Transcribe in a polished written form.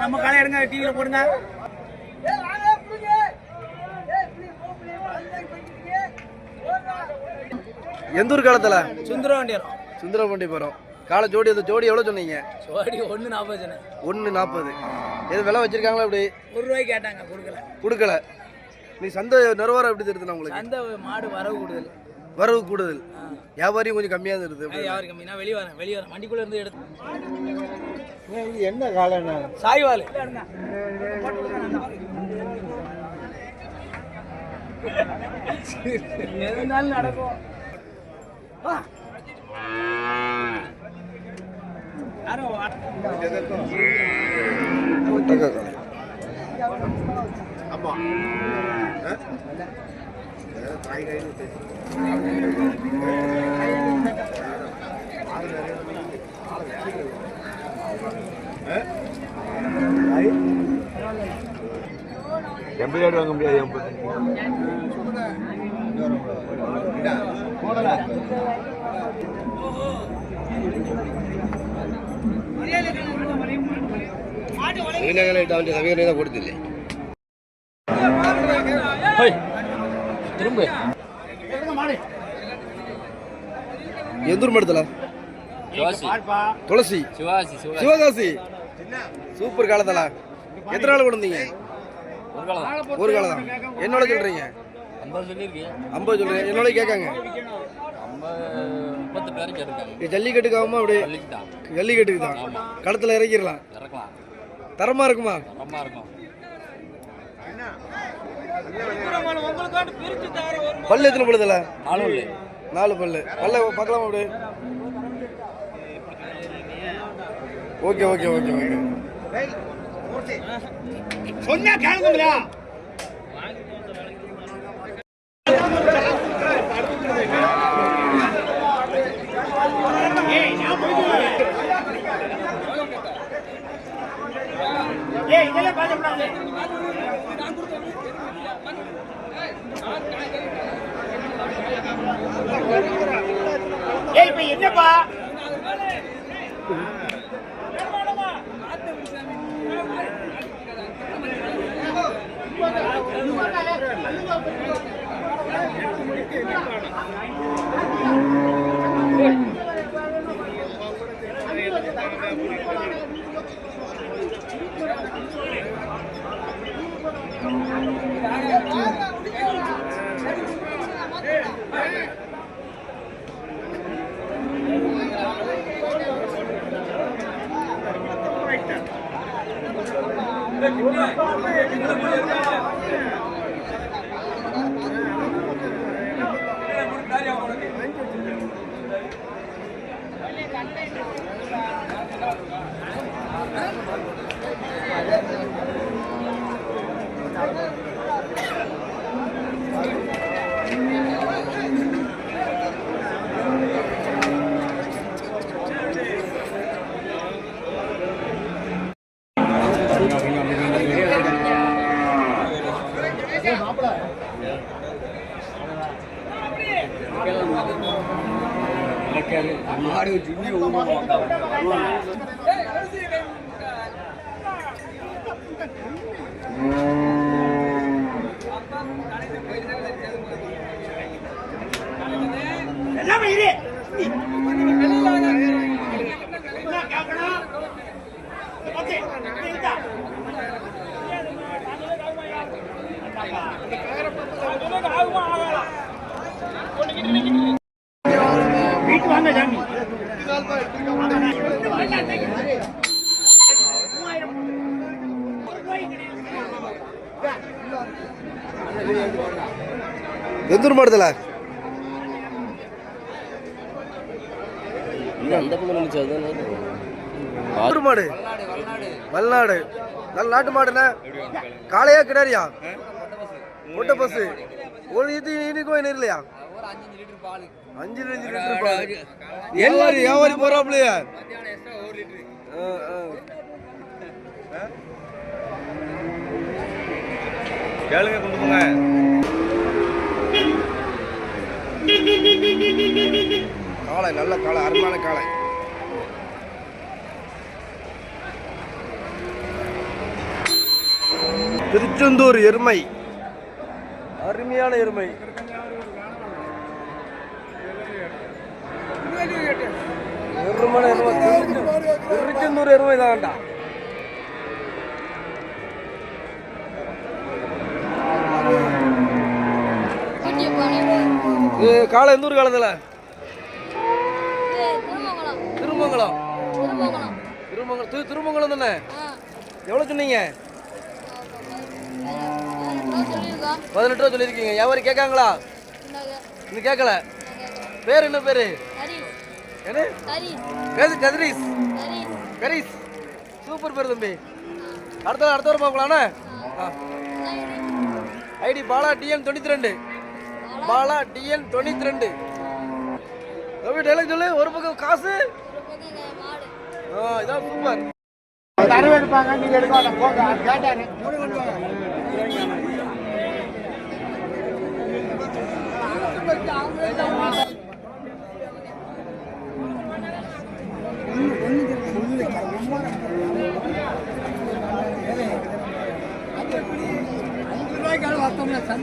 நம்ம காலை எடுங்க, டிவியில போடுங்க. எந்த ஊர் காலத்துல? சுந்தரவண்டி போறோம். காலை ஜோடி ஜோடி எவ்வளவு சொன்னீங்க? ஜோடி 1.40 சொன்னேன். 1.40. எது விலை வச்சிருக்காங்களா? இப்படி ₹1 கேட்டாங்க, கொடுக்கல. நீ சந்தை நிறுவனம் எப்படி தெரியுதுண்ணா உங்களுக்கு? சந்தை மாடு வரவு கூடுதல், வியாபாரியும் கொஞ்சம் கம்மியா தான் இருக்குது. வியாபாரி கம்மி. நான் வெளியே வரேன் வண்டிக்குள்ள இருந்து எடுத்து. என்ன காலம்? சாய்வால் எதுனாலும் நடக்கும். ஆமா எம்பிஆர் வாங்க முடியாது. கொடுத்தில்லை திரும்ப எந்தூர் மடத்துல? துளசி சிவகாசி. சூப்பர் காலத்தல. எத்தனை நாள் கொடுத்தீங்க? ஒரு காலம் தான். என்னோட சொல்றீங்க? 50 சொல்றீங்க. என்னோட கேட்காங்க ஜல்லிக்கட்டுக்கு ஆகுமா? அப்படி ஜல்லிக்கட்டுக்கு தான். களத்துல இறக்கிடலாம். தரமா இருக்குமா? பல்லு எத்தனை பல்லுதுல? 4 பல்லு. பல்ல பார்க்கலாமா? அப்படி ஓகே ஓகே ஓகே ஓகே. சொன்னா கேளுங்களா? ஏய் இதெல்லாம் பாத்து பண்ணாதே. ஏய் இப்ப என்னப்பா? எந்தூர் மாடுதல மாடு வல்நாடு நல்ல நாட்டு மாடுண்ணா. காளையா கிடாரியா? பொட்டை பசு. ஒரு இது இனிக்கும் என்ன இல்லையா? 5 லிட்டர் பால். வியாபாரி போறாப்லையா? கேளுங்க, கொண்டு போங்க. காளை நல்ல காளை, அருமையான காளை. திருச்செந்தூர் எருமை, அருமையான எருமை. திருச்செந்தூர் எருமை தான்டா. காலை எந்த ஊர் காலத்துல? திருமங்கலம். திருமங்கலம் தானே? எவ்வளவு சொன்னீங்க? 18 ரூபா சொல்லியிருக்கீங்க. வியாபாரி கேட்காங்களா? இன்னும் கேட்கல. பேர் என்ன பேரு? என்ன? கதிரீஸ். கரீஸ். சூப்பர் பேர் தம்பி. அடுத்த வாரம் பார்க்கலாண்ணே. ID Bala TN 92. Bala TN 92. தம்பி டைலாக் சொல்லு. ஒரு பக்கம் காசு, இதான் சூப்பர். எடுப்பாங்க, நீங்க எடுக்க போங்க கேட்டாரு. $5 வர்த்தோம்ல